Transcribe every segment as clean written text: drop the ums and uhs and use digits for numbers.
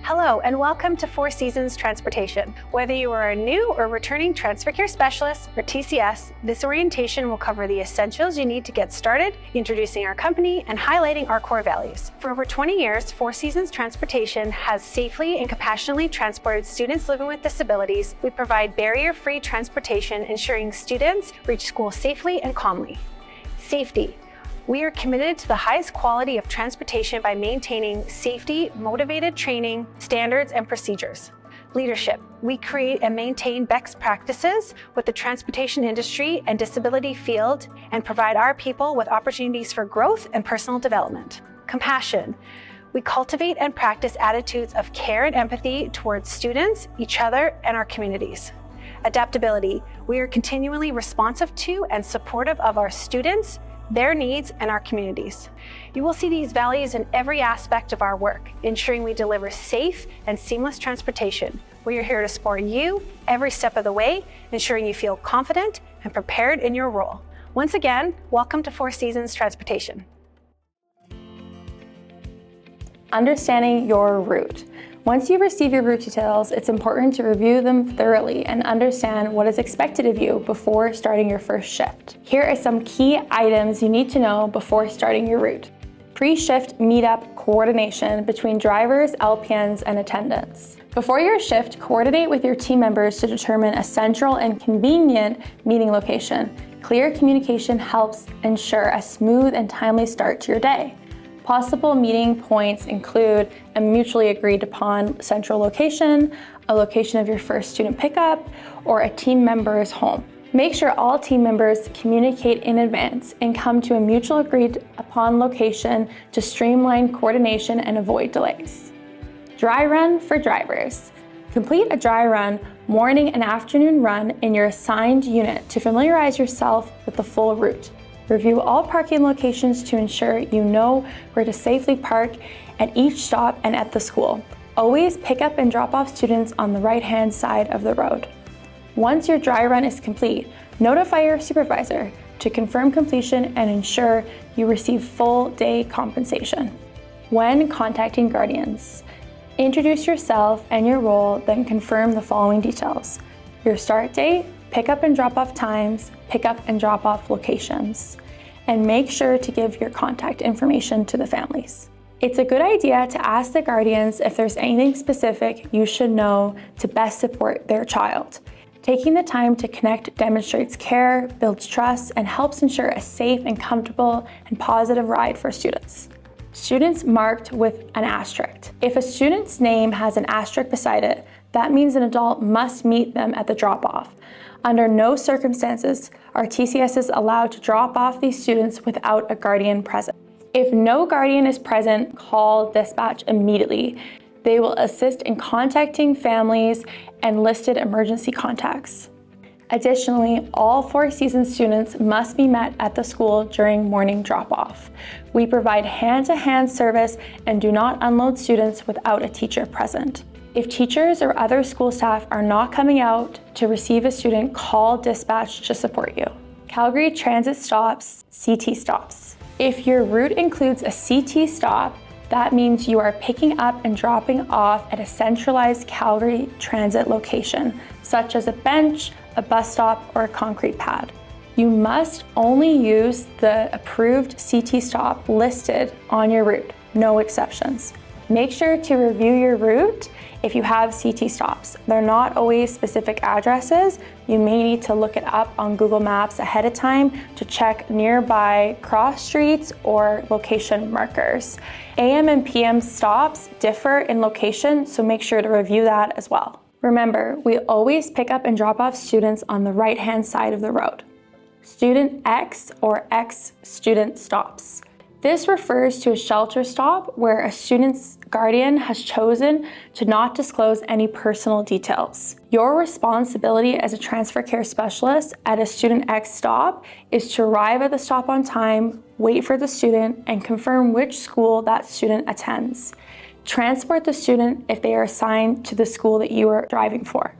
Hello and welcome to 4Seasons Transportation. Whether you are a new or returning transfer care specialist or TCS, this orientation will cover the essentials you need to get started, introducing our company and highlighting our core values. For over 20 years, 4Seasons Transportation has safely and compassionately transported students living with disabilities. We provide barrier-free transportation, ensuring students reach school safely and calmly. Safety. We are committed to the highest quality of transportation by maintaining safety, motivated training, standards, and procedures. Leadership. We create and maintain best practices with the transportation industry and disability field and provide our people with opportunities for growth and personal development. Compassion. We cultivate and practice attitudes of care and empathy towards students, each other, and our communities. Adaptability. We are continually responsive to and supportive of our students, their needs, and our communities. You will see these values in every aspect of our work, ensuring we deliver safe and seamless transportation. We are here to support you every step of the way, ensuring you feel confident and prepared in your role. Once again, welcome to 4Seasons Transportation. Understanding your route. Once you receive your route details, it's important to review them thoroughly and understand what is expected of you before starting your first shift. Here are some key items you need to know before starting your route. Pre-shift meetup coordination between drivers, LPNs, and attendants. Before your shift, coordinate with your team members to determine a central and convenient meeting location. Clear communication helps ensure a smooth and timely start to your day. Possible meeting points include a mutually agreed upon central location, a location of your first student pickup, or a team member's home. Make sure all team members communicate in advance and come to a mutual agreed upon location to streamline coordination and avoid delays. Dry run for drivers. Complete a dry run, morning and afternoon run in your assigned unit to familiarize yourself with the full route. Review all parking locations to ensure you know where to safely park at each stop and at the school. Always pick up and drop off students on the right-hand side of the road. Once your dry run is complete, notify your supervisor to confirm completion and ensure you receive full day compensation. When contacting guardians, introduce yourself and your role, then confirm the following details: your start date, pick-up and drop-off times, pick-up and drop-off locations, and make sure to give your contact information to the families. It's a good idea to ask the guardians if there's anything specific you should know to best support their child. Taking the time to connect demonstrates care, builds trust, and helps ensure a safe and comfortable and positive ride for students. Students marked with an asterisk. If a student's name has an asterisk beside it, that means an adult must meet them at the drop-off. Under no circumstances are TCSs allowed to drop off these students without a guardian present. If no guardian is present, call dispatch immediately. They will assist in contacting families and listed emergency contacts. Additionally, all 4Seasons students must be met at the school during morning drop-off. We provide hand-to-hand service and do not unload students without a teacher present. If teachers or other school staff are not coming out to receive a student, call dispatch to support you. Calgary Transit Stops, CT stops. If your route includes a CT stop, that means you are picking up and dropping off at a centralized Calgary Transit location, such as a bench, a bus stop, or a concrete pad. You must only use the approved CT stop listed on your route, no exceptions. Make sure to review your route if you have CT stops. They're not always specific addresses. You may need to look it up on Google Maps ahead of time to check nearby cross streets or location markers. AM and PM stops differ in location, so make sure to review that as well. Remember, we always pick up and drop off students on the right-hand side of the road. Student X or X student stops. This refers to a shelter stop where a student's guardian has chosen to not disclose any personal details. Your responsibility as a transfer care specialist at a Student X stop is to arrive at the stop on time, wait for the student, and confirm which school that student attends. Transport the student if they are assigned to the school that you are driving for.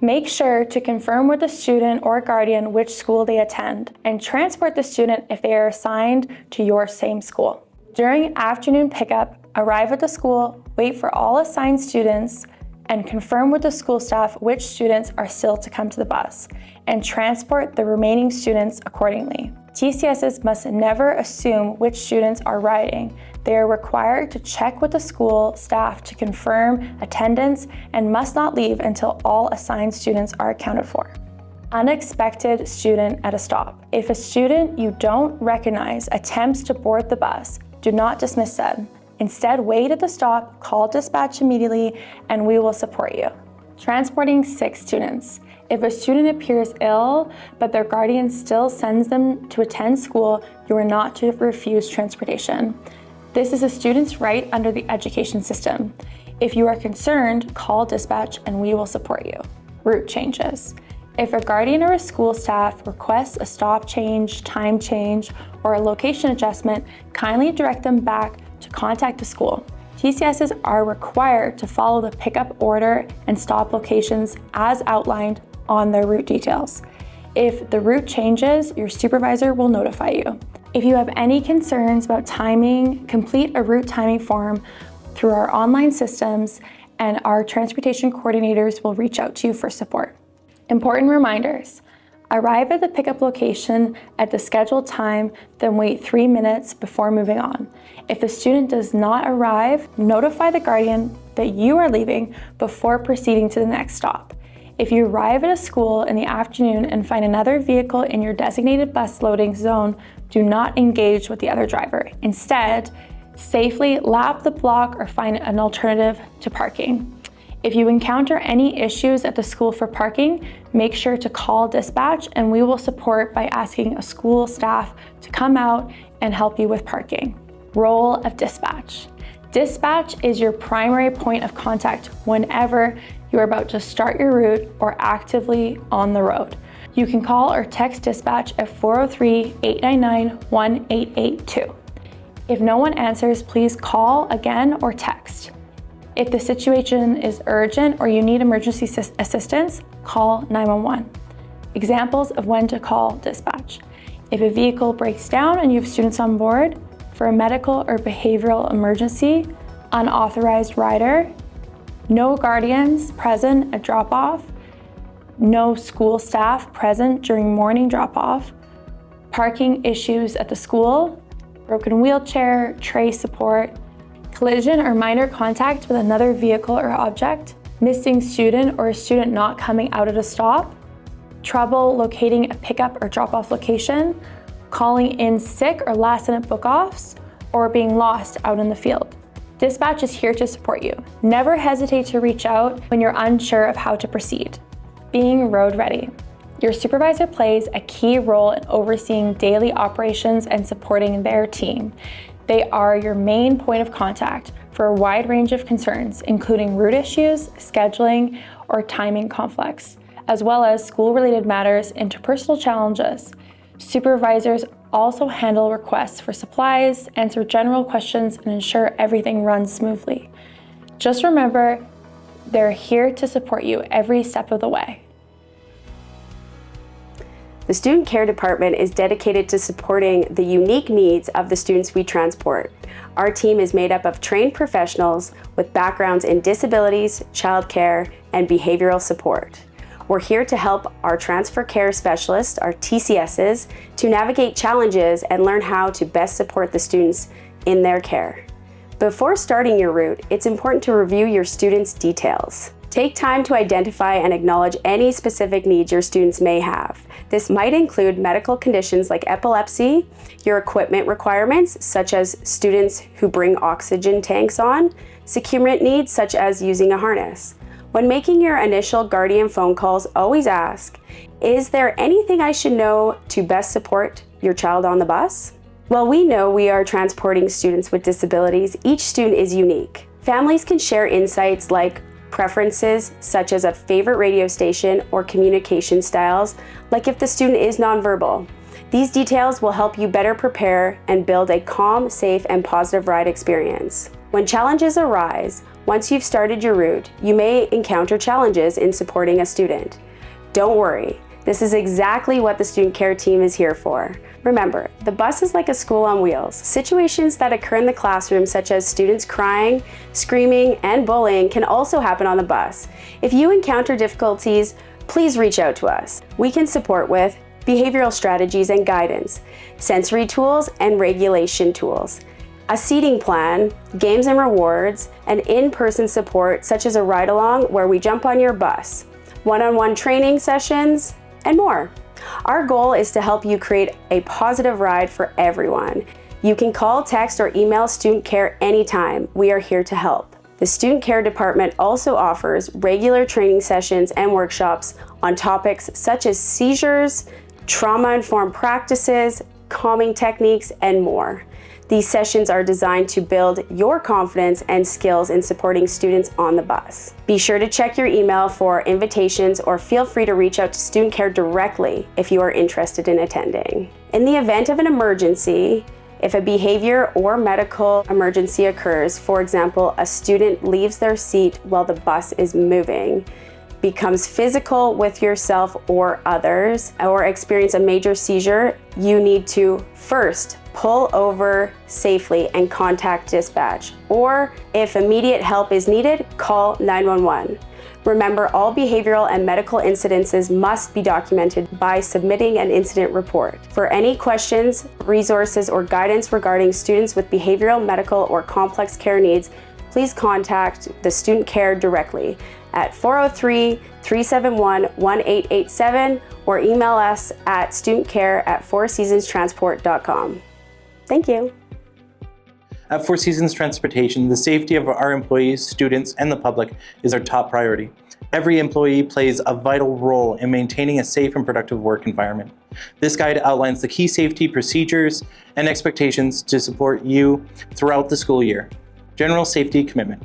Make sure to confirm with the student or guardian which school they attend, and transport the student if they are assigned to your same school. During afternoon pickup, arrive at the school, Wait for all assigned students and confirm with the school staff which students are still to come to the bus, and transport the remaining students accordingly. TCSs must never assume which students are riding. They are required to check with the school staff to confirm attendance and must not leave until all assigned students are accounted for. Unexpected student at a stop. If a student you don't recognize attempts to board the bus, do not dismiss them. Instead, wait at the stop, call dispatch immediately, and we will support you. Transporting sick students. If a student appears ill, but their guardian still sends them to attend school, you are not to refuse transportation. This is a student's right under the education system. If you are concerned, call dispatch and we will support you. Route changes. If a guardian or a school staff requests a stop change, time change, or a location adjustment, kindly direct them back to contact the school. TCSs are required to follow the pickup order and stop locations as outlined on their route details. If the route changes, your supervisor will notify you. If you have any concerns about timing, complete a route timing form through our online systems, and our transportation coordinators will reach out to you for support. Important reminders. Arrive at the pickup location at the scheduled time, then wait 3 minutes before moving on. If the student does not arrive, notify the guardian that you are leaving before proceeding to the next stop. If you arrive at a school in the afternoon and find another vehicle in your designated bus loading zone, do not engage with the other driver. Instead, safely lap the block or find an alternative to parking. If you encounter any issues at the school for parking, make sure to call dispatch and we will support by asking a school staff to come out and help you with parking. Role of dispatch. Dispatch is your primary point of contact whenever you're about to start your route or actively on the road. You can call or text dispatch at 403-899-1882. If no one answers, please call again or text. If the situation is urgent or you need emergency assistance, call 911. Examples of when to call dispatch. If a vehicle breaks down and you have students on board, for a medical or behavioral emergency, unauthorized rider, no guardians present at drop-off, no school staff present during morning drop-off, parking issues at the school, broken wheelchair, tray support, collision or minor contact with another vehicle or object, missing student or a student not coming out at a stop, trouble locating a pickup or drop-off location, calling in sick or last-minute book-offs, or being lost out in the field. Dispatch is here to support you. Never hesitate to reach out when you're unsure of how to proceed. Being road ready. Your supervisor plays a key role in overseeing daily operations and supporting their team. They are your main point of contact for a wide range of concerns, including route issues, scheduling, or timing conflicts, as well as school-related matters, interpersonal challenges. Supervisors also handle requests for supplies, answer general questions, and ensure everything runs smoothly. Just remember, they're here to support you every step of the way. The Student Care Department is dedicated to supporting the unique needs of the students we transport. Our team is made up of trained professionals with backgrounds in disabilities, childcare, and behavioral support. We're here to help our transfer care specialists, our TCSs, to navigate challenges and learn how to best support the students in their care. Before starting your route, it's important to review your students' details. Take time to identify and acknowledge any specific needs your students may have. This might include medical conditions like epilepsy, your equipment requirements, such as students who bring oxygen tanks on, securement needs, such as using a harness. When making your initial guardian phone calls, always ask, is there anything I should know to best support your child on the bus? While we know we are transporting students with disabilities, each student is unique. Families can share insights like preferences such as a favorite radio station or communication styles, like if the student is nonverbal. These details will help you better prepare and build a calm, safe, and positive ride experience. When challenges arise, once you've started your route, you may encounter challenges in supporting a student. Don't worry, This is exactly what the student care team is here for. Remember, the bus is like a school on wheels. Situations that occur in the classroom, such as students crying, screaming, and bullying, can also happen on the bus. If you encounter difficulties, please reach out to us. We can support with behavioral strategies and guidance, sensory tools and regulation tools, a seating plan, games and rewards, and in-person support such as a ride-along where we jump on your bus, one-on-one training sessions, and more. Our goal is to help you create a positive ride for everyone. You can call, text, or email Student Care anytime. We are here to help. The Student Care Department also offers regular training sessions and workshops on topics such as seizures, trauma-informed practices, calming techniques, and more. These sessions are designed to build your confidence and skills in supporting students on the bus. Be sure to check your email for invitations or feel free to reach out to Student Care directly if you are interested in attending. In the event of an emergency, if a behavior or medical emergency occurs, for example, a student leaves their seat while the bus is moving, becomes physical with yourself or others, or experience a major seizure, you need to first pull over safely and contact dispatch. Or if immediate help is needed, call 911. Remember, all behavioral and medical incidences must be documented by submitting an incident report. For any questions, resources, or guidance regarding students with behavioral, medical, or complex care needs, please contact the Student Care directly at 403-371-1887 or email us at studentcare@4seasonstransport.com. Thank you. At 4Seasons Transportation, the safety of our employees, students, and the public is our top priority. Every employee plays a vital role in maintaining a safe and productive work environment. This guide outlines the key safety procedures and expectations to support you throughout the school year. General safety commitment.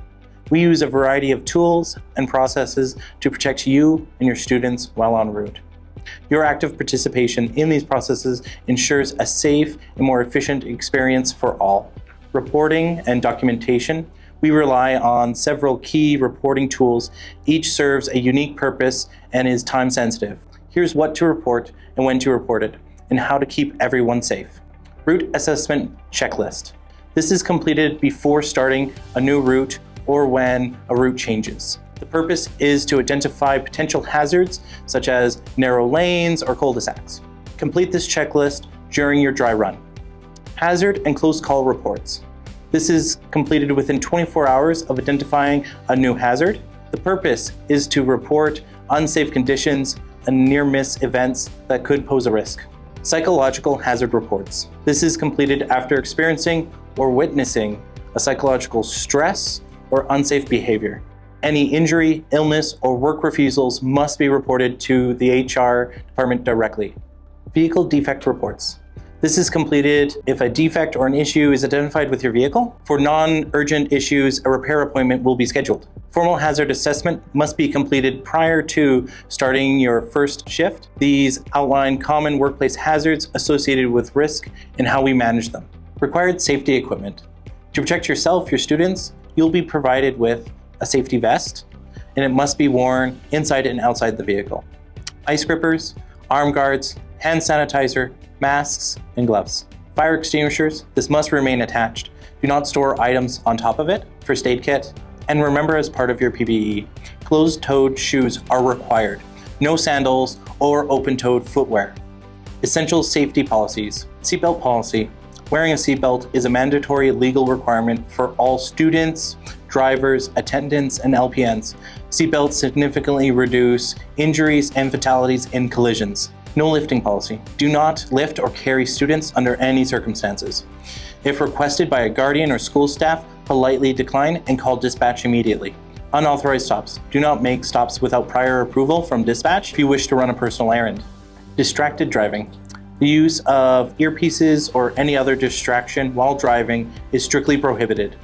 We use a variety of tools and processes to protect you and your students while en route. Your active participation in these processes ensures a safe and more efficient experience for all. Reporting and documentation. We rely on several key reporting tools. Each serves a unique purpose and is time sensitive. Here's what to report and when to report it, and how to keep everyone safe. Route assessment checklist. This is completed before starting a new route or when a route changes. The purpose is to identify potential hazards such as narrow lanes or cul-de-sacs. Complete this checklist during your dry run. Hazard and close call reports. This is completed within 24 hours of identifying a new hazard. The purpose is to report unsafe conditions and near-miss events that could pose a risk. Psychological hazard reports. This is completed after experiencing or witnessing a psychological stress or unsafe behavior. Any injury, illness, or work refusals must be reported to the HR department directly. Vehicle defect reports. This is completed if a defect or an issue is identified with your vehicle. For non-urgent issues, a repair appointment will be scheduled. Formal hazard assessment must be completed prior to starting your first shift. These outline common workplace hazards associated with risk and how we manage them. Required safety equipment. To protect yourself, your students, you'll be provided with a safety vest, and it must be worn inside and outside the vehicle. Ice grippers, arm guards, hand sanitizer, masks, and gloves. Fire extinguishers, this must remain attached. Do not store items on top of it. First aid kit, and remember, as part of your PPE, closed-toed shoes are required. No sandals or open-toed footwear. Essential safety policies. Seatbelt policy. Wearing a seatbelt is a mandatory legal requirement for all students, drivers, attendants, and LPNs. Seatbelts significantly reduce injuries and fatalities in collisions. No lifting policy. Do not lift or carry students under any circumstances. If requested by a guardian or school staff, politely decline and call dispatch immediately. Unauthorized stops. Do not make stops without prior approval from dispatch if you wish to run a personal errand. Distracted driving. The use of earpieces or any other distraction while driving is strictly prohibited.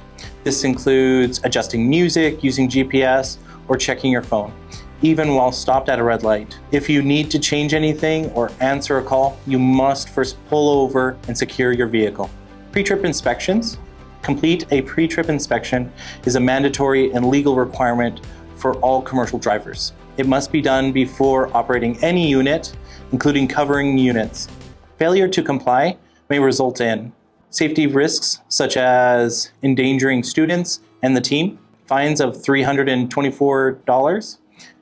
This includes adjusting music, using GPS, or checking your phone, even while stopped at a red light. If you need to change anything or answer a call, you must first pull over and secure your vehicle. Pre-trip inspections. Complete a pre-trip inspection is a mandatory and legal requirement for all commercial drivers. It must be done before operating any unit including covering units. Failure to comply may result in safety risks such as endangering students and the team, fines of $324,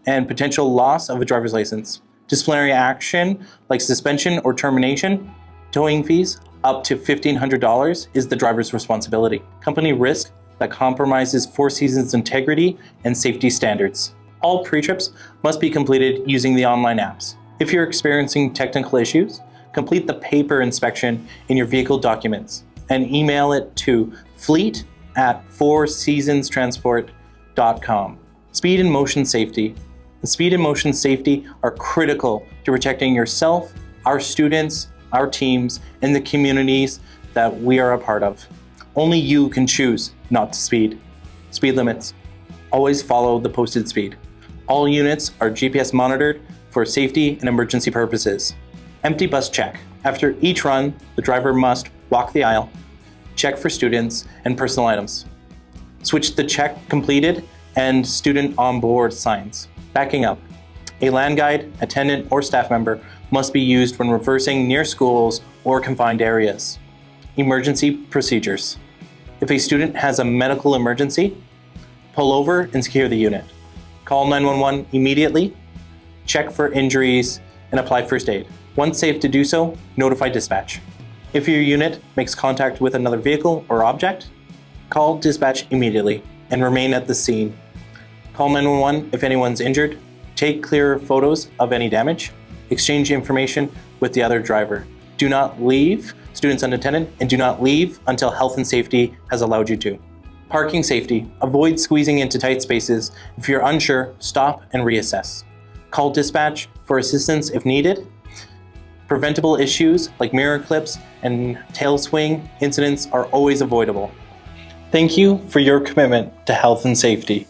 and potential loss of a driver's license. Disciplinary action like suspension or termination, towing fees up to $1,500 is the driver's responsibility. Company risk that compromises 4Seasons integrity and safety standards. All pre-trips must be completed using the online apps. If you're experiencing technical issues, complete the paper inspection in your vehicle documents and email it to fleet@4seasonstransport.com. Speed and motion safety. The speed and motion safety are critical to protecting yourself, our students, our teams, and the communities that we are a part of. Only you can choose not to speed. Speed limits. Always follow the posted speed. All units are GPS monitored for safety and emergency purposes. Empty bus check. After each run, the driver must walk the aisle, check for students and personal items. Switch the check completed and student on board signs. Backing up. A land guide, attendant, or staff member must be used when reversing near schools or confined areas. Emergency procedures. If a student has a medical emergency, pull over and secure the unit. Call 911 immediately, check for injuries, and apply first aid. Once safe to do so, notify dispatch. If your unit makes contact with another vehicle or object, call dispatch immediately and remain at the scene. Call 911 if anyone's injured, take clear photos of any damage, exchange information with the other driver. Do not leave students unattended and do not leave until health and safety has allowed you to. Parking safety. Avoid squeezing into tight spaces. If you're unsure, stop and reassess. Call dispatch for assistance if needed. Preventable issues like mirror clips and tail swing incidents are always avoidable. Thank you for your commitment to health and safety.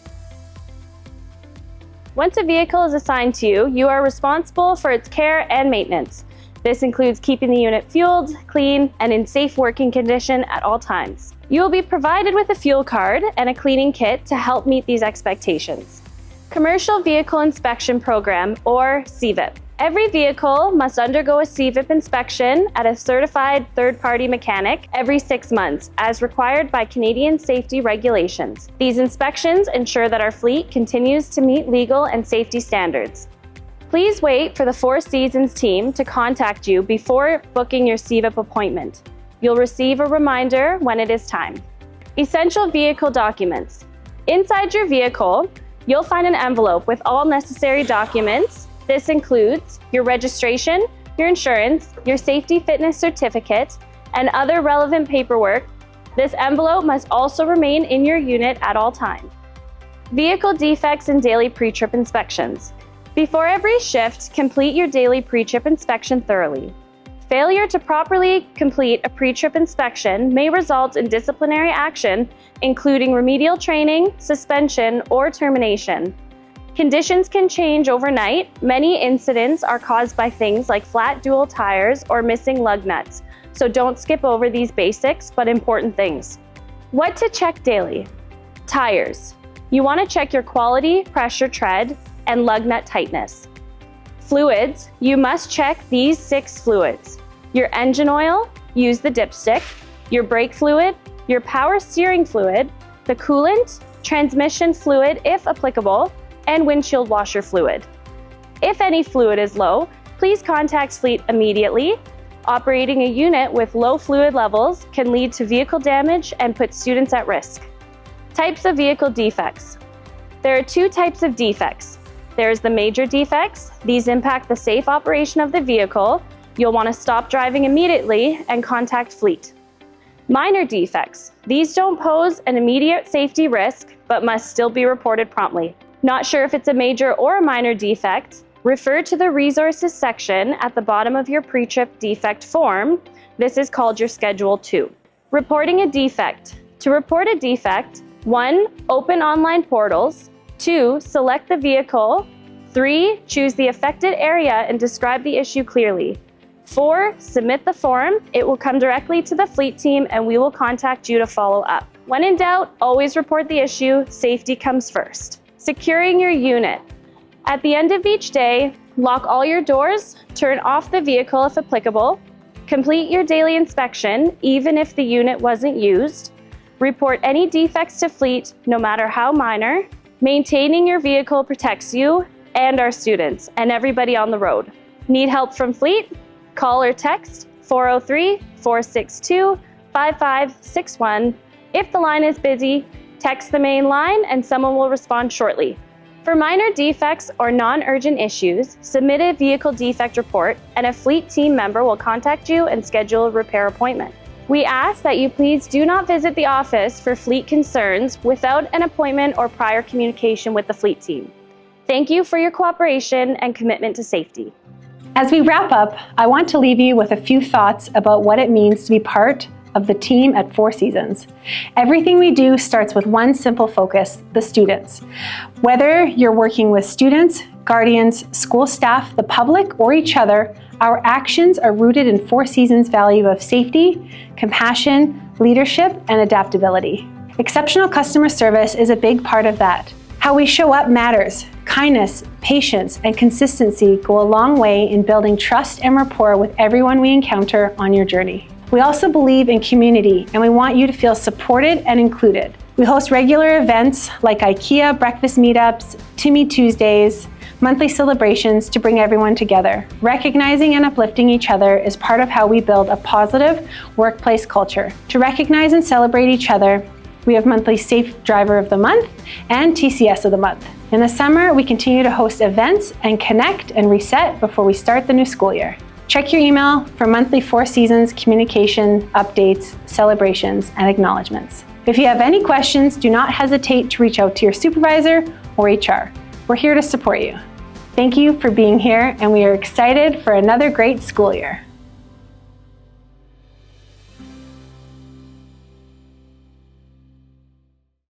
Once a vehicle is assigned to you, you are responsible for its care and maintenance. This includes keeping the unit fueled, clean, and in safe working condition at all times. You will be provided with a fuel card and a cleaning kit to help meet these expectations. Commercial Vehicle Inspection Program, or CVIP. Every vehicle must undergo a CVIP inspection at a certified third-party mechanic every 6 months, as required by Canadian safety regulations. These inspections ensure that our fleet continues to meet legal and safety standards. Please wait for the 4Seasons team to contact you before booking your CVIP appointment. You'll receive a reminder when it is time. Essential vehicle documents. Inside your vehicle, you'll find an envelope with all necessary documents. This includes your registration, your insurance, your safety fitness certificate, and other relevant paperwork. This envelope must also remain in your unit at all times. Vehicle defects and daily pre-trip inspections. Before every shift, complete your daily pre-trip inspection thoroughly. Failure to properly complete a pre-trip inspection may result in disciplinary action, including remedial training, suspension, or termination. Conditions can change overnight. Many incidents are caused by things like flat dual tires or missing lug nuts, so don't skip over these basics but important things. What to check daily? Tires. You want to check your quality, pressure, tread, and lug nut tightness. Fluids. You must check these 6 fluids. Your engine oil, use the dipstick, your brake fluid, your power steering fluid, the coolant, transmission fluid if applicable, and windshield washer fluid. If any fluid is low, please contact Fleet immediately. Operating a unit with low fluid levels can lead to vehicle damage and put students at risk. Types of vehicle defects. There are 2 types of defects. There's the major defects. These impact the safe operation of the vehicle. You'll want to stop driving immediately and contact Fleet. Minor defects. These don't pose an immediate safety risk, but must still be reported promptly. Not sure if it's a major or a minor defect? Refer to the resources section at the bottom of your pre-trip defect form. This is called your Schedule 2. Reporting a defect. To report a defect, 1. Open online portals. 2. Select the vehicle. 3. Choose the affected area and describe the issue clearly. 4. Submit the form. It will come directly to the fleet team and we will contact you to follow up. When in doubt, always report the issue. Safety comes first. Securing your unit. At the end of each day, lock all your doors, turn off the vehicle if applicable, complete your daily inspection even if the unit wasn't used, report any defects to fleet no matter how minor. Maintaining your vehicle protects you and our students and everybody on the road. Need help from fleet? Call or text 403-462-5561. If the line is busy, text the main line and someone will respond shortly. For minor defects or non-urgent issues, submit a vehicle defect report and a fleet team member will contact you and schedule a repair appointment. We ask that you please do not visit the office for fleet concerns without an appointment or prior communication with the fleet team. Thank you for your cooperation and commitment to safety. As we wrap up, I want to leave you with a few thoughts about what it means to be part of the team at 4 Seasons. Everything we do starts with one simple focus: the students. Whether you're working with students, guardians, school staff, the public, or each other, our actions are rooted in 4 Seasons' value of safety, compassion, leadership, and adaptability. Exceptional customer service is a big part of that. How we show up matters. Kindness, patience, and consistency go a long way in building trust and rapport with everyone we encounter on your journey. We also believe in community, and we want you to feel supported and included. We host regular events like IKEA breakfast meetups, Timmy Tuesdays, monthly celebrations to bring everyone together. Recognizing and uplifting each other is part of how we build a positive workplace culture. To recognize and celebrate each other, we have monthly Safe Driver of the Month and TCS of the Month. In the summer, we continue to host events and connect and reset before we start the new school year. Check your email for monthly 4 Seasons communication, updates, celebrations, and acknowledgements. If you have any questions, do not hesitate to reach out to your supervisor or HR. We're here to support you. Thank you for being here, and we are excited for another great school year.